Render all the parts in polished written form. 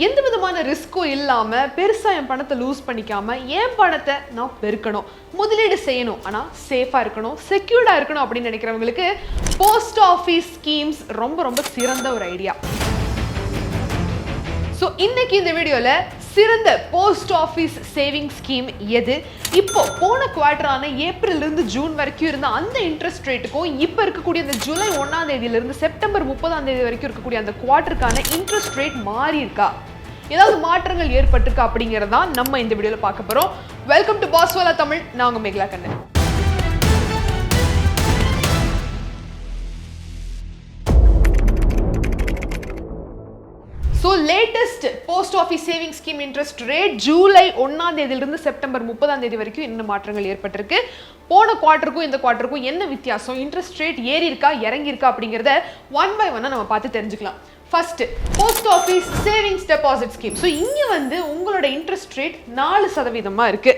எந்த விதமான ரிஸ்க்கும் இல்லாம பெருசா என் பணத்தை லூஸ் பண்ணிக்காம என் பணத்தை நான் பெருக்கணும், முதலீடு செய்யணும், ஆனா சேஃபா இருக்கணும், செக்யூர்டா இருக்கணும் அப்படின்னு நினைக்கிறவங்களுக்கு போஸ்ட் ஆஃபீஸ் ஸ்கீம்ஸ் ரொம்ப ரொம்ப சிறந்த ஒரு ஐடியா. ஸோ இன்னைக்கு இந்த வீடியோல சிறந்த போஸ்ட் ஆஃபீஸ் சேவிங் ஸ்கீம் எது, இப்போ போன குவார்டரான ஏப்ரல் இருந்து ஜூன் வரைக்கும் இருந்த அந்த இன்ட்ரெஸ்ட் ரேட்டுக்கும் இப்போ இருக்கக்கூடிய அந்த ஜூலை 1ஆம் தேதியிலிருந்து செப்டம்பர் 30ஆம் தேதி வரைக்கும் இருக்கக்கூடிய அந்த குவார்டருக்கான இன்ட்ரெஸ்ட் ரேட் மாறி இருக்கா, ஏதாவது மாற்றங்கள் ஏற்பட்டிருக்கா அப்படிங்கிறதா நம்ம இந்த வீடியோல பார்க்க போறோம். Welcome to Boss Wallah Tamil. நான் உங்க Megala Kannan. So latest post office saving scheme interest rate July 1ஆம் தேதியிலிருந்து செப்டம்பர் 30ஆம் தேதி வரைக்கும் என்ன மாற்றங்கள் ஏற்பட்டிருக்கு, போன குவார்டருக்கும் இந்த குவார்டருக்கும் என்ன வித்தியாசம், இன்ட்ரெஸ்ட் ரேட் ஏறி இருக்கா இறங்கி இருக்கா அப்படிங்கிறத ஒன் பை ஒன்னா நம்ம பார்த்து தெரிஞ்சுக்கலாம். First post office savings deposit scheme. So இங்கே வந்து உங்களோட இன்ட்ரெஸ்ட் ரேட் 4% இருக்கு.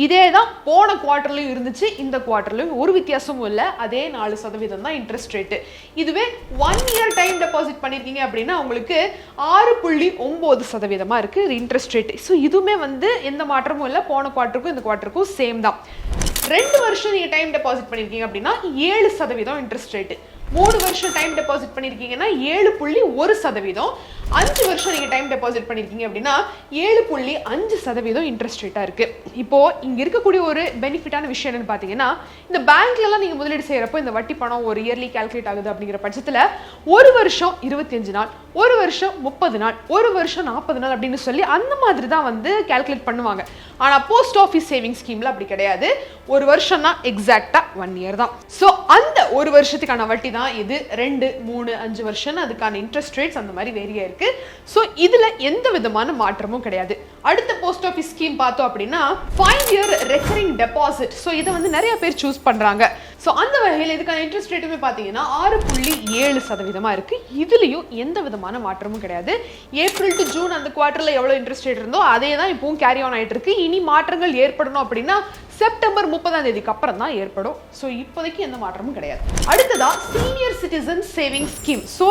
இதே தான் போன குவார்டர்லையும் இருந்துச்சு, இந்த குவார்டர்லையும் ஒரு வித்தியாசமும் இல்லை, அதே 4% தான் இன்ட்ரெஸ்ட் ரேட்டு. இதுவே 1 இயர் டைம் டெபாசிட் பண்ணியிருக்கீங்க அப்படின்னா உங்களுக்கு 6.9% இருக்கு இன்ட்ரெஸ்ட் ரேட்டு. ஸோ இதுவுமே வந்து எந்த மாற்றமும் இல்லை, போன குவார்டருக்கும் இந்த குவார்டருக்கும் சேம் தான். 2 வருஷம் நீங்கள் டைம் டெபாசிட் பண்ணியிருக்கீங்க அப்படின்னா 7% இன்ட்ரெஸ்ட் ரேட்டு. 3 வருஷம் டைம் டெபாசிட் பண்ணியிருக்கீங்கன்னா 7.1%. 5 வருஷம் நீங்கள் டைம் டெபாசிட் பண்ணியிருக்கீங்க அப்படின்னா 7.5% இன்ட்ரெஸ்ட் ரேட்டாக இருக்குது. இப்போது இங்கே இருக்கக்கூடிய ஒரு பெனிஃபிட்டான விஷயம் என்னென்னு பார்த்தீங்கன்னா, இந்த பேங்க்லலாம் நீங்கள் முதலீடு செய்கிறப்போ இந்த வட்டி பணம் ஒரு இயர்லி கால்குலேட் ஆகுது அப்படிங்கிற பட்சத்தில் 1 வருஷம் 25 நாள், 1 வருஷம் 30 நாள், 1 வருஷம் 40 நாள் அப்படின்னு சொல்லி அந்த மாதிரி தான் வந்து கால்குலேட் பண்ணுவாங்க. ஆனால் போஸ்ட் ஆஃபீஸ் சேவிங் ஸ்கீமில் அப்படி கிடையாது. 1 வருஷம்னா எக்ஸாக்டாக 1 இயர் தான். ஸோ அந்த 1 வருஷத்துக்கான வட்டி தான் இது. 2, 3, 5 வருஷம் அதுக்கான இன்ட்ரெஸ்ட் ரேட்ஸ் அந்த மாதிரி வேரியா இருக்கு. ஸோ இதுல எந்த விதமான மாற்றமும் கிடையாது. அடுத்த போஸ்ட் ஆஃபீஸ் ஸ்கீம் பார்த்தோம் அப்படின்னா 5 இயர் ரெக்கரிங் டெபாசிட். ஸோ இதை வந்து நிறைய பேர் சூஸ் பண்றாங்க. ஸோ அந்த வகையில் இதுக்கான இன்ட்ரெஸ்ட் ரேட்டுமே பார்த்தீங்கன்னா 6.7% இருக்கு. இதுலயும் எந்த விதமான மாற்றமும் கிடையாது. ஏப்ரல் டு ஜூன் அந்த குவார்டர்ல எவ்வளவு இன்ட்ரெஸ்ட் ரேட் இருந்தோ அதே தான் இப்பவும் கேரி ஆன் ஆயிட்டு இருக்கு. இனி மாற்றங்கள் ஏற்படணும் அப்படின்னா செப்டம்பர் 30ஆம் தேதிக்கு அப்புறம் தான் ஏற்படும். ஸோ இப்போதைக்கு எந்த மாற்றமும் கிடையாது. அடுத்ததா senior citizen saving scheme. So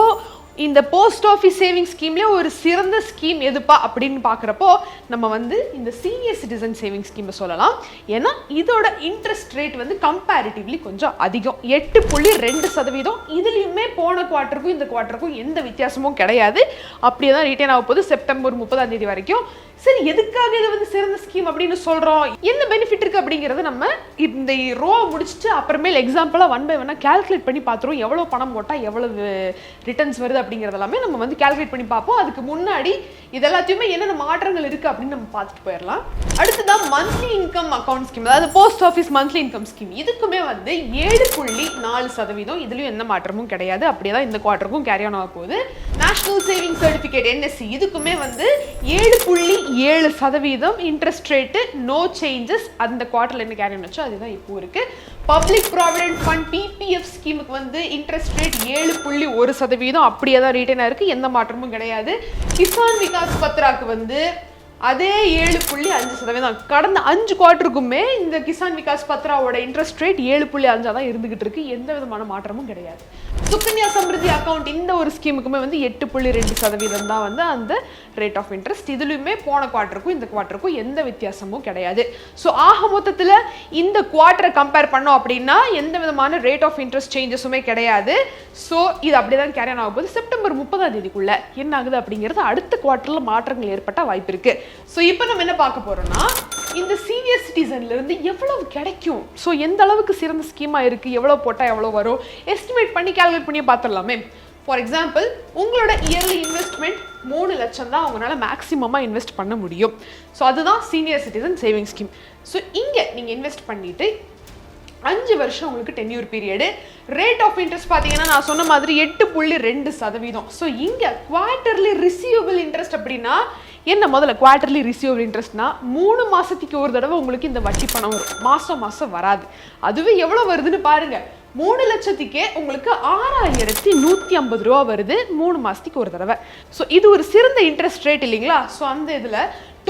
இந்த போஸ்ட் ஆஃபீஸ் சேவிங் ஸ்கீம்ல ஒரு சிறந்த ஸ்கீம் எதுப்பா அப்படின்னு பார்க்குறப்போ நம்ம வந்து இந்த சீனியர் சிட்டிசன் சேவிங் ஸ்கீமை சொல்லலாம். ஏன்னா இதோட இன்ட்ரெஸ்ட் ரேட் வந்து கம்பேரிட்டிவ்லி கொஞ்சம் அதிகம், 8.2%. இதுலையுமே போன குவார்டருக்கும் இந்த குவார்டருக்கும் எந்த வித்தியாசமும் கிடையாது. அப்படியே தான் ரீட்டைன் ஆக போகுது செப்டம்பர் 30ஆம் தேதி வரைக்கும். சரி, எதுக்காக இது வந்து சிறந்த ஸ்கீம் அப்படின்னு சொல்றோம், என்ன பெனிஃபிட் இருக்கு அப்படிங்கறத நம்ம இந்த ரோ முடிச்சுட்டு அப்புறமேல் எக்ஸாம்பிளா 1 பை 1 கால்குலேட் பண்ணி பார்த்துருவோம். எவ்வளவு பணம் போட்டா எவ்வளவு ரிட்டர்ன்ஸ் வருது அப்படிங்கறது எல்லாமே நம்ம வந்து கால்குலேட் பண்ணி பார்ப்போம். அதுக்கு முன்னாடி இதெல்லாத்தையுமே என்னென்ன மாற்றங்கள் இருக்கு அப்படின்னு நம்ம பார்த்துட்டு போயிடலாம். அடுத்ததான் மந்த்லி இன்கம் அக்கௌண்ட் ஸ்கீம், அதாவது post office monthly income scheme. இதுக்குமே வந்து 7.4%. இதுலயும் எந்த மாற்றமும் கிடையாது. அப்படியே தான் இந்த குவார்டருக்கும் கேரி ஆன் ஆக போகுது. நேஷனல் சேவிங் சர்டிபிகேட் NSC இதுக்குமே வந்து 7.7% இன்ட்ரெஸ்ட் ரேட்டு, நோ சேஞ்சஸ். அந்த குவார்டர்ல என்ன கேரி ஆன் ஆச்சோ அதுதான் இப்போ இருக்கு. பப்ளிக் ப்ராவிடென்ட் ஃபண்ட் PPF ஸ்கீமுக்கு வந்து இன்ட்ரெஸ்ட் ரேட் 7.1%. அப்படியே தான் ரீட்டைன் ஆயிருக்கு, எந்த மாற்றமும் கிடையாது. கிசான் விகாஸ் பத்ராக்கு வந்து அதே 7.5%. கடந்த 5 குவார்டருக்குமே இந்த கிசான் விகாஸ் பத்ராவோட இன்ட்ரெஸ்ட் ரேட் 7.5 தான் இருந்துகிட்டு இருக்கு, எந்த விதமான மாற்றமும் கிடையாது. சுகன்யா சம்ருத்தி அக்கௌண்ட் இந்த ஒரு ஸ்கீமுக்குமே வந்து 8.2% தான் வந்து அந்த ரேட் ஆஃப் இன்ட்ரெஸ்ட். இதுலையுமே போன குவார்டருக்கும் இந்த குவார்டருக்கும் எந்த வித்தியாசமும் கிடையாது. ஸோ ஆக மொத்தத்தில் இந்த குவார்டரை கம்பேர் பண்ணோம் அப்படின்னா எந்த விதமான ரேட் ஆஃப் இன்ட்ரெஸ்ட் சேஞ்சஸுமே கிடையாது. ஸோ இது அப்படியே தான் கேரி ஆன் ஆக போகுது. செப்டம்பர் 30ஆம் தேதிக்குள்ள என்ன ஆகுது அப்படிங்கிறது அடுத்த குவார்டர்ல மாற்றங்கள் ஏற்பட்ட வாய்ப்பு இருக்கு. ஸோ இப்போ நம்ம என்ன பார்க்க போறோம்னா, இந்த சீனியர் சிட்டிசன்ல இருந்து எவ்வளவு கிடைக்கும், ஸோ எந்த அளவுக்கு சிறந்த ஸ்கீமா இருக்கு, எவ்வளவு போட்டா எவ்வளவு வரும், எஸ்டிமேட் பண்ணி கால்குலேட் பண்ணி பார்த்துடலாமே. ஃபார் எக்ஸாம்பிள், உங்களோட இயர்லி இன்வெஸ்ட்மெண்ட் 3 லட்சம் தான் உங்களால் மேக்ஸிமமாக இன்வெஸ்ட் பண்ண முடியும். ஸோ அதுதான் senior citizen saving scheme. So இங்கே நீங்கள் இன்வெஸ்ட் பண்ணிட்டு 5 வருஷம் உங்களுக்கு tenure period. Rate of interest பார்த்தீங்கன்னா நான் சொன்ன மாதிரி 8.2%. ஸோ இங்கே குவார்டர்லி ரிசீவபிள் இன்ட்ரெஸ்ட் அப்படின்னா என்ன, முதல்ல குவார்டர்லி ரிசீவபிள் இன்ட்ரெஸ்ட்னா 3 மாசத்துக்கு ஒரு தடவை உங்களுக்கு இந்த வட்டி பணம் வரும், மாசம் மாசம் வராது. அதுவே எவ்வளவு வருதுன்னு பாருங்க, 3 லட்சத்துக்கே உங்களுக்கு 6150 ரூபா வருது 3 மாசத்துக்கு ஒரு தடவை. ஸோ இது ஒரு சிறந்த இன்ட்ரெஸ்ட் ரேட் இல்லைங்களா? ஸோ அந்த இதில்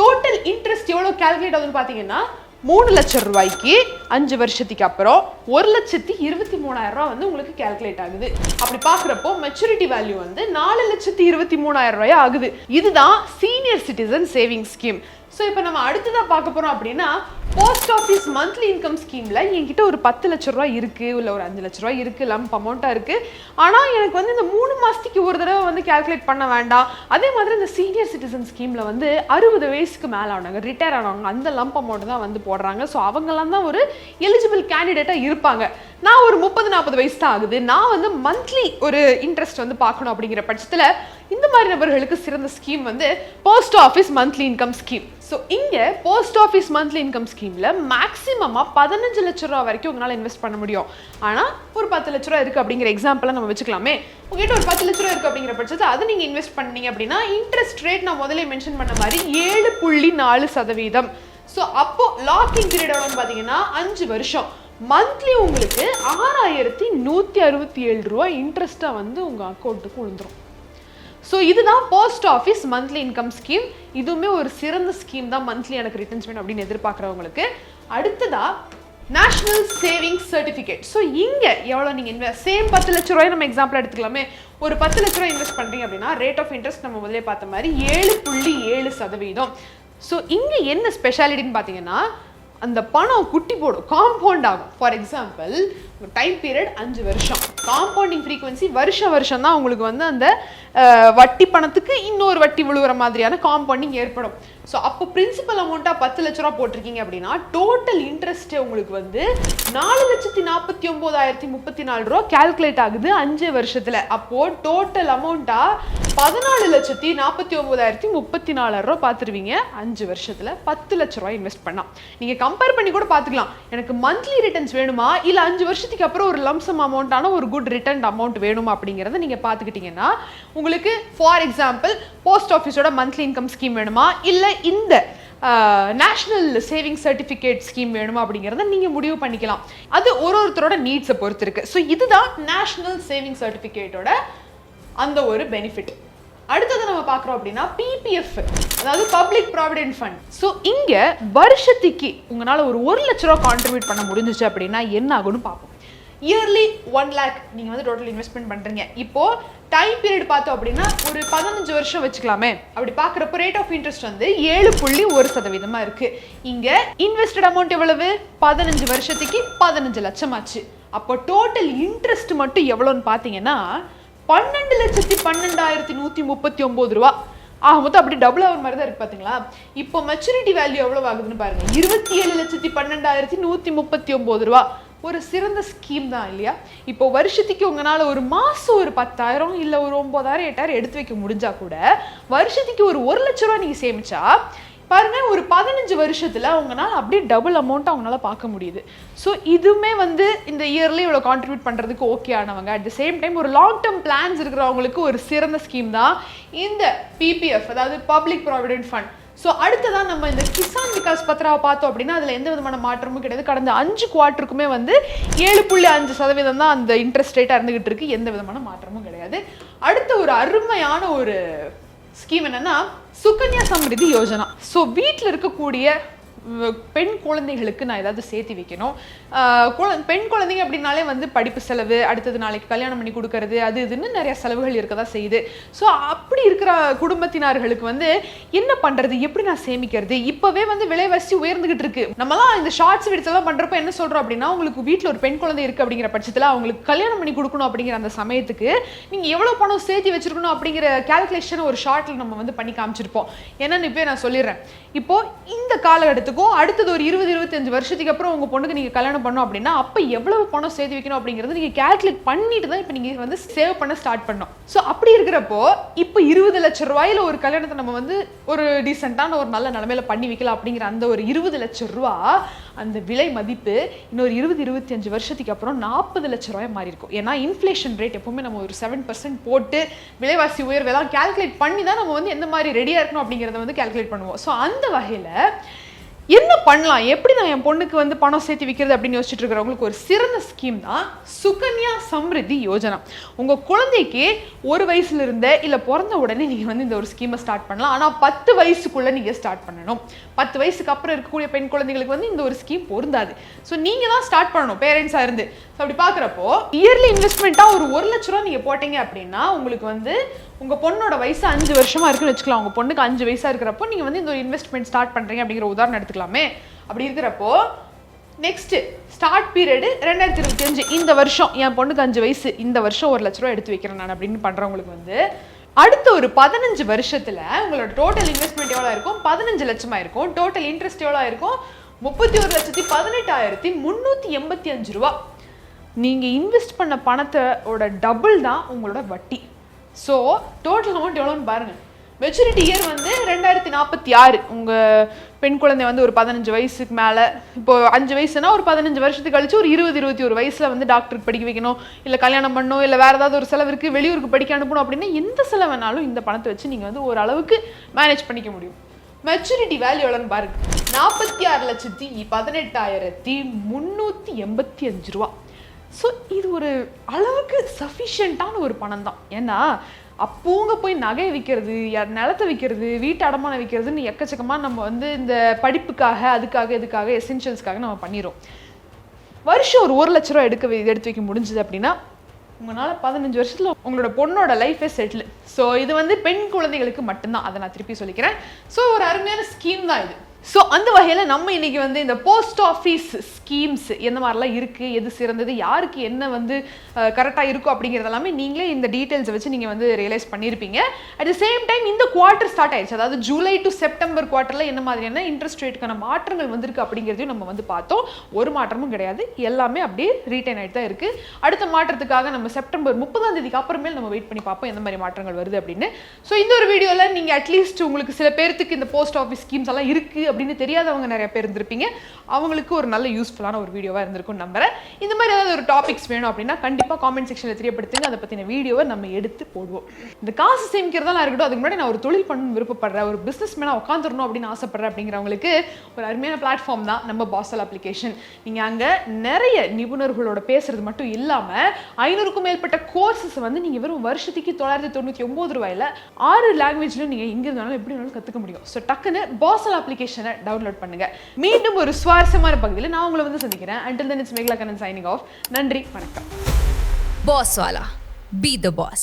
டோட்டல் இன்ட்ரெஸ்ட் எவ்வளோ கால்குலேட் ஆகுதுன்னு பார்த்தீங்கன்னா 3 லட்சம் ரூபாய்க்கு 5 வருஷத்துக்கு அப்புறம் 1,23,000 ரூபாய் வந்து உங்களுக்கு கால்குலேட் ஆகுது. அப்படி பாக்குறப்போ மெச்சூரிட்டி வேல்யூ வந்து 4,23,000 ரூபாய் ஆகுது. இதுதான் senior citizen saving scheme. So இப்போ நம்ம அடுத்ததாக பார்க்க போகிறோம் அப்படின்னா போஸ்ட் ஆஃபீஸ் மந்த்லி இன்கம் ஸ்கீமில் என்கிட்ட ஒரு 10 லட்ச ரூபா இருக்குது, இல்லை ஒரு 5 லட்ச ரூபா இருக்குது, லம்ப் அமௌண்ட்டாக இருக்குது. ஆனால் எனக்கு வந்து இந்த 3 மாதத்துக்கு ஒரு தடவை வந்து கால்குலேட் பண்ண வேண்டாம். அதே மாதிரி இந்த சீனியர் சிட்டிசன் ஸ்கீமில் வந்து 60 வயசுக்கு மேலே ஆனவங்க, ரிட்டையர் ஆனவங்க அந்த லம்ப் அமௌண்ட் தான் வந்து போடுறாங்க. ஸோ அவங்கெல்லாம் தான் ஒரு எலிஜிபிள் கேண்டிடேட்டாக இருப்பாங்க. நான் ஒரு 30-40 வயசு தான் ஆகுது, நான் வந்து மந்த்லி ஒரு இன்ட்ரெஸ்ட் வந்து பார்க்கணும் அப்படிங்கிற பட்சத்தில் இந்த மாதிரி நபர்களுக்கு சிறந்த ஸ்கீம் வந்து post office monthly income scheme. So இங்கே போஸ்ட் ஆஃபீஸ் மந்த்லி இன்கம் ஸ்கீமில் மேக்ஸிமமாக 15 லட்ச ரூபா வரைக்கும் உங்களால் இன்வெஸ்ட் பண்ண முடியும். ஆனால் ஒரு 10 லட்ச ரூபா இருக்குது அப்படிங்கிற எக்ஸாம்பிளாக நம்ம வச்சுக்கலாமே. உங்ககிட்ட ஒரு 10 லட்ச ரூபா இருக்குது அப்படிங்கிற பட்சத்தை அதை நீங்கள் இன்வெஸ்ட் பண்ணீங்க அப்படின்னா இன்ட்ரெஸ்ட் ரேட் நான் முதல்ல மென்ஷன் பண்ண மாதிரி 7.4%. ஸோ அப்போ லாக்கிங் பீரியட் எவ்வளோன்னு பார்த்தீங்கன்னா 5 வருஷம். மந்த்லி உங்களுக்கு 6,167 ரூபா இன்ட்ரெஸ்ட்டாக வந்து உங்கள் அக்கௌண்ட்டுக்கு விழுந்துடும். ஸோ இதுதான் post office monthly income scheme. இதுவுமே ஒரு சிறந்த ஸ்கீம் தான் மந்த்லி எனக்கு ரிட்டர்ன்ஸ் வேணும் அப்படின்னு எதிர்பார்க்குறவங்களுக்கு. அடுத்ததா நேஷனல் சேவிங்ஸ் சர்டிஃபிகேட். ஸோ இங்கே எவ்வளோ நீங்கள் இன்வெஸ்ட் சேம் 10 லட்ச ரூபாய் நம்ம எக்ஸாம்பிள் எடுத்துக்கலாமே. ஒரு 10 லட்ச ரூபாய் இன்வெஸ்ட் பண்ணுறீங்க அப்படின்னா ரேட் ஆஃப் இன்ட்ரெஸ்ட் நம்ம முதலே பார்த்த மாதிரி 7.7%. ஸோ இங்கே என்ன ஸ்பெஷாலிட்டின்னு பார்த்தீங்கன்னா அந்த பணம் குட்டி போடும், காம்பவுண்ட் ஆகும். ஃபார் எக்ஸாம்பிள் ஒரு டைம் பீரியட் 5 வருஷம், காம்பவுண்டிங் ஃப்ரீக்வன்சி வருஷம் தான் உங்களுக்கு வந்து அந்த வட்டி பணத்துக்கு இன்னொரு வட்டி விழுகிற மாதிரியான காம்பவுண்டிங் ஏற்படும். ஸோ அப்போ பிரின்சிபல் அமௌண்ட்டாக 10 லட்ச ரூபா போட்டிருக்கீங்க அப்படின்னா டோட்டல் இன்ட்ரெஸ்ட்டே உங்களுக்கு வந்து 4,49,034 ரூபா கால்குலேட் ஆகுது 5 வருஷத்தில். அப்போது டோட்டல் அமௌண்ட்டாக 14,49,034 ரூபா பார்த்துருவீங்க 5 வருஷத்தில் 10 லட்ச ரூபாய் இன்வெஸ்ட் பண்ணலாம். நீங்கள் கம்பேர் பண்ணி கூட பார்த்துக்கலாம், எனக்கு மந்த்லி ரிட்டர்ன்ஸ் வேணுமா இல்லை 5 வருஷத்துக்கு அப்புறம் ஒரு லம்சம் அமௌண்ட்டான ஒரு குட் ரிட்டர்ன் அமௌண்ட் வேணுமா அப்படிங்கிறத நீங்கள் பார்த்துக்கிட்டீங்கன்னா உங்களுக்கு ஃபார் எக்ஸாம்பிள் போஸ்ட் ஆஃபீஸோட மந்த்லி இன்கம் ஸ்கீம் வேணுமா இல்லை இந்த நேஷனல் சேவிங் சர்டிஃபிகேட் ஸ்கீம் வேணுமா அப்படிங்கிறத நீங்கள் முடிவு பண்ணிக்கலாம். அது ஒருத்தரோட நீட்ஸை பொறுத்து இருக்கு. ஸோ இதுதான் நேஷனல் சேவிங் சர்டிஃபிகேட்டோட அந்த ஒரு பெனிஃபிட். அடுத்தது நம்ம பார்க்குறோம் அப்படின்னா பிபிஎஃப், அதாவது பப்ளிக் ப்ராவிடென்ட் ஃபண்ட். ஸோ இங்கே வருஷத்துக்கு உங்களால் ஒரு 1 லட்ச ரூபா கான்ட்ரிபியூட் பண்ண முடிஞ்சிச்சு அப்படின்னா என்ன ஆகும்னு பார்ப்போம். இயர்லி 1 lakh நீங்கள் வந்து டோட்டல் இன்வெஸ்ட்மெண்ட் பண்ணுறீங்க. இப்போது டைம் பீரியட் பார்த்தோம் அப்படின்னா ஒரு 15 வருஷம் வச்சுக்கலாமே. அப்படி பார்க்குறப்போ ரேட் ஆஃப் இன்ட்ரெஸ்ட் வந்து 7.1% இருக்குது. இங்கே இன்வெஸ்டட் அமௌண்ட் எவ்வளவு? 15 வருஷத்துக்கு 15 லட்சம் ஆச்சு. அப்போ டோட்டல் இன்ட்ரெஸ்ட் மட்டும் எவ்வளோன்னு பார்த்தீங்கன்னா 12,12,139 ரூபா. மொத்தம் அப்படி டபுள் ஆகிற மாதிரி தான் இருக்குது பார்த்தீங்களா. இப்போ மெச்சூரிட்டி வேல்யூ எவ்வளோ ஆகுதுன்னு பாருங்கள், 27,12,139 ரூபா. ஒரு சிறந்த ஸ்கீம் தான் இல்லையா? இப்போ வருஷத்துக்கு உங்களால் ஒரு மாதம் ஒரு 10,000 இல்லை ஒரு 9,000 8,000 எடுத்து வைக்க முடிஞ்சா கூட வருஷத்துக்கு ஒரு 1 லட்ச ரூபா நீங்கள் சேமிச்சா பாருங்க, ஒரு 15 வருஷத்தில் உங்களால் அப்படியே டபுள் அமௌண்ட் அவங்களால பார்க்க முடியுது. ஸோ இதுவுமே வந்து இந்த இயர்லி இவ்வளோ கான்ட்ரிபியூட் பண்ணுறதுக்கு ஓகே ஆனவங்க, அட் த சேம் டைம் ஒரு லாங் டேர்ம் பிளான்ஸ் இருக்கிறவங்களுக்கு ஒரு சிறந்த ஸ்கீம் தான் இந்த பிபிஎஃப், அதாவது பப்ளிக் ப்ராவிடென்ட் ஃபண்ட். ஸோ அடுத்ததான் நம்ம இந்த கிசான் விகாஸ் பத்ராவை பார்த்தோம் அப்படின்னா அதில் எந்த விதமான மாற்றமும் கிடையாது. கடந்த 5 குவார்ட்டருக்குமே வந்து 7.5% தான் அந்த இன்ட்ரெஸ்ட் ரேட்டாக இருந்துகிட்டு இருக்கு, எந்த விதமான மாற்றமும் கிடையாது. அடுத்த ஒரு அருமையான ஒரு ஸ்கீம் என்னன்னா சுகன்யா சம்ரிதி யோஜனா. ஸோ வீட்டில் இருக்கக்கூடிய பெண் குழந்தைகளுக்கு நான் ஏதாவது சேர்த்து வைக்கணும். பெண் குழந்தைங்க அப்படின்னாலே வந்து படிப்பு செலவு, அடுத்தது நாளைக்கு கல்யாணம் பண்ணி கொடுக்கறது, அது இதுன்னு நிறைய செலவுகள் இருக்க தான் செய்யுது. ஸோ அப்படி இருக்கிற குடும்பத்தினர்களுக்கு வந்து என்ன பண்ணுறது, எப்படி நான் சேமிக்கிறது? இப்போவே வந்து விலைவாசி உயர்ந்துகிட்டு இருக்கு. நம்மலாம் இந்த ஷார்ட்ஸ் வீடியோஸ் எல்லாம் பண்ணுறப்ப என்ன சொல்கிறோம் அப்படின்னா, உங்களுக்கு வீட்டில் ஒரு பெண் குழந்தை இருக்குது அப்படிங்கிற பட்சத்தில் அவங்களுக்கு கல்யாணம் பண்ணி கொடுக்கணும் அப்படிங்கிற அந்த சமயத்துக்கு நீங்கள் எவ்வளோ பணம் சேர்த்து வச்சிருக்கணும் அப்படிங்கிற கேல்குலேஷன் ஒரு ஷார்ட்டில் நம்ம வந்து பண்ணி காமிச்சிருப்போம். என்னன்னு இப்போ நான் சொல்லிடுறேன். இப்போ இந்த காலகட்டத்துக்கும் அடுத்தது ஒரு 20-25 வருஷத்துக்கு அப்புறம் உங்க பொண்ணுக்கு நீங்க கல்யாணம் பண்ணணும் அப்படின்னா அப்ப எவ்வளவு பணம் சேர்த்து வைக்கணும் அப்படிங்கறது நீங்க கால்குலேட் பண்ணிட்டு தான் இப்போ நீங்க வந்து சேவ் பண்ண ஸ்டார்ட் பண்ணணும். ஸோ அப்படி இருக்கிறப்போ இப்போ 20 லட்சம் ரூபாயில ஒரு கல்யாணத்தை நம்ம வந்து ஒரு டீசென்டான ஒரு நல்ல நிலைமையில பண்ணி வைக்கலாம் அப்படிங்கிற அந்த ஒரு 20 லட்சம் ரூபா அந்த விலை மதிப்பு இன்னொரு 20-25 வருஷத்துக்கு அப்புறம் 40 லட்சம் ரூபாய் மாறி இருக்கும். ஏன்னா இன்ஃப்ளேஷன் ரேட் எப்பவுமே நம்ம ஒரு 7% போட்டு விலைவாசி உயர்வெல்லாம் கால்குலேட் பண்ணி தான் நம்ம வந்து எந்த மாதிரி ரெடியாக இருக்கணும் அப்படிங்கிறத வந்து கால்குலேட் பண்ணுவோம். ஸோ அந்த வகையில் என்ன பண்ணலாம், எப்படி நான் என் பொண்ணுக்கு வந்து பணம் சேர்த்து வைக்கிறது அப்படின்னு யோசிச்சுட்டு இருக்கிறவங்களுக்கு ஒரு சிறந்த ஸ்கீம் தான் சுகன்யா சம்ரித்தி யோஜனா. உங்க குழந்தைக்கு 1 வயசுல இருந்தே இல்ல பிறந்த உடனே நீங்க வந்து இந்த ஒரு ஸ்கீமை ஸ்டார்ட் பண்ணலாம். ஆனா 10 வயசுக்குள்ள நீங்க ஸ்டார்ட் பண்ணணும். 10 வயசுக்கு அப்புறம் இருக்கக்கூடிய பெண் குழந்தைகளுக்கு வந்து இந்த ஒரு ஸ்கீம் பொருந்தாது. ஸோ நீங்க தான் ஸ்டார்ட் பண்ணணும் பேரண்ட்ஸா இருந்து. அப்படி பாக்குறப்போ இயர்லி இன்வெஸ்ட்மெண்ட்டா ஒரு 1 லட்ச ரூபா நீங்க போட்டீங்க அப்படின்னா உங்களுக்கு வந்து உங்க பொண்ணோட வயசு 5 வருஷமா இருக்குன்னு வச்சுக்கலாம். உங்க பொண்ணுக்கு 5 வயசா இருக்கிறப்போ நீங்க வந்து இந்த ஒரு இன்வெஸ்ட்மெண்ட் ஸ்டார்ட் பண்றீங்க அப்படிங்கிற உதாரணம் எடுத்துக்கலாமே. அப்படி இருக்கிறப்போ நெக்ஸ்ட் ஸ்டார்ட் பீரியட் 2025, இந்த வருஷம் என் பொண்ணுக்கு 5 வயசு, இந்த வருஷம் 1 லட்ச ரூபா எடுத்து வைக்கிறேன் நான் அப்படின்னு பண்றவங்களுக்கு வந்து அடுத்த ஒரு 15 வருஷத்துல உங்களோட டோட்டல் இன்வெஸ்ட்மெண்ட் எவ்வளவு இருக்கும்? 15 லட்சமா இருக்கும். டோட்டல் இன்ட்ரெஸ்ட் எவ்வளவு இருக்கும்? 31,18,385 ரூபா. நீங்க இன்வெஸ்ட் பண்ண பணத்தோட டபுள் தான் உங்களோட வட்டி. ஸோ டோட்டல் அமௌண்ட் எவ்வளோன்னு பாருங்க. மெச்சூரிட்டி இயர் வந்து 2046. உங்கள் பெண் குழந்தை வந்து ஒரு 15 வயசுக்கு மேலே, இப்போ 5 வயசுனா ஒரு 15 வருஷத்துக்கு கழிச்சு ஒரு 20-21 வயசில் வந்து டாக்டருக்கு படிக்க வைக்கணும், இல்லை கல்யாணம் பண்ணணும், இல்லை வேறு ஏதாவது ஒரு செலவிற்கு வெளியூருக்கு படிக்க அனுப்பணும் அப்படின்னா எந்த செலவுனாலும் இந்த பணத்தை வச்சு நீங்கள் வந்து ஓரளவுக்கு மேனேஜ் பண்ணிக்க முடியும். மெச்சூரிட்டி வேல்யூ எவ்வளோன்னு பாருங்க. 46,18,385 ரூபா. ஸோ இது ஒரு அளவுக்கு சஃபிஷியண்ட்டான ஒரு பணம் தான். ஏன்னா அப்போங்க போய் நகை விற்கிறது, நிலத்தை விற்கிறது, வீட்டு அடமானம் விற்கிறதுன்னு எக்கச்சக்கமாக நம்ம வந்து இந்த படிப்புக்காக அதுக்காக இதுக்காக எசென்ஷியல்ஸ்க்காக நம்ம பண்ணிடுறோம். வருஷம் ஒரு 1 லட்ச ரூபா எடுத்து வைக்க முடிஞ்சுது அப்படின்னா உங்களால் 15 வருஷத்தில் உங்களோட பொண்ணோட லைஃபே செட்டில். ஸோ இது வந்து பெண் குழந்தைகளுக்கு மட்டும்தான், அதை நான் திருப்பி சொல்லிக்கிறேன். ஸோ ஒரு அருமையான ஸ்கீம் தான் இது. ஸோ அந்த வகையில் நம்ம இன்னைக்கு வந்து இந்த போஸ்ட் ஆஃபீஸ் ஸ்கீம்ஸ் எந்த மாதிரிலாம் இருக்குது, எது சிறந்தது, யாருக்கு என்ன வந்து கரெக்டாக இருக்கும் அப்படிங்கிறது எல்லாமே நீங்களே இந்த டீட்டெயில்ஸை வச்சு நீங்கள் வந்து ரியலைஸ் பண்ணியிருப்பீங்க. அட் த சேம் டைம் இந்த குவார்ட்டர் ஸ்டார்ட் ஆயிடுச்சு. அதாவது ஜூலை டு செப்டம்பர் குவார்ட்டரில் என்ன மாதிரியான இன்ட்ரெஸ்ட் ரேட்டுக்கான மாற்றங்கள் வந்திருக்கு அப்படிங்கிறதையும் நம்ம வந்து பார்த்தோம். ஒரு மாற்றமும் கிடையாது, எல்லாமே அப்படியே ரீட்டைன் ஆகிட்டு தான் இருக்குது. அடுத்த மாற்றத்துக்காக நம்ம செப்டம்பர் 30ஆம் தேதிக்கு அப்புறமேல் நம்ம வெயிட் பண்ணி பார்ப்போம் எந்த மாதிரி மாற்றங்கள் வருது அப்படின்னு. ஸோ இந்த ஒரு வீடியோவில் நீங்கள் அட்லீஸ்ட் உங்களுக்கு சில பேருக்கு இந்த போஸ்ட் ஆஃபீஸ் ஸ்கீம்ஸ் எல்லாம் இருக்குது அப்படின்னு தெரியாதவங்க நிறைய பேர் இருந்திருப்பீங்க. அவங்களுக்கு ஒரு நல்ல யூஸ்ஃபுல்லான ஒரு வீடியோவாக இருந்திருக்கும் நம்புறேன். இந்த மாதிரி ஏதாவது ஒரு டாபிக்ஸ் வேணும் அப்படின்னா கண்டிப்பாக காமெண்ட் செக்ஷனில் தெரியப்படுத்துங்க. அதை பற்றின வீடியோவை நம்ம எடுத்து போடுவோம். இந்த காசு சேமிக்கிறதெல்லாம் இருக்கட்டும், அதுக்கு முன்னாடி நான் ஒரு தொழில் பண்ணணும் விருப்பப்படுறேன், ஒரு பிஸ்னஸ் மேனாக உட்காந்துடணும் அப்படின்னு ஆசைப்படுறேன் அப்படிங்கிறவங்களுக்கு ஒரு அருமையான பிளாட்ஃபார்ம் தான் நம்ம பாசல் அப்ளிகேஷன். நீங்கள் அங்கே நிறைய நிபுணர்களோட பேசுறது மட்டும் இல்லாமல் 500க்கும் மேற்பட்ட கோர்சஸ் வந்து நீங்கள் வெறும் வருஷத்துக்கு 999 ரூபாயில் 6 லாங்குவேஜ்லையும் நீங்கள் எங்கே இருந்தாலும் எப்படி வேணாலும் கற்றுக்க முடியும். ஸோ டக்குன்னு பாசல் அப்ளிகேஷனை டவுன்லோட் பண்ணுங்க. மீண்டும் ஒரு சுவாரஸ்யமான பகுதியில் நான் உங்களை வந்து சந்திக்கிறேன். Until then, it's Meghla Kannan signing off. நன்றி, வணக்கம். Boss Wallah. Be the boss.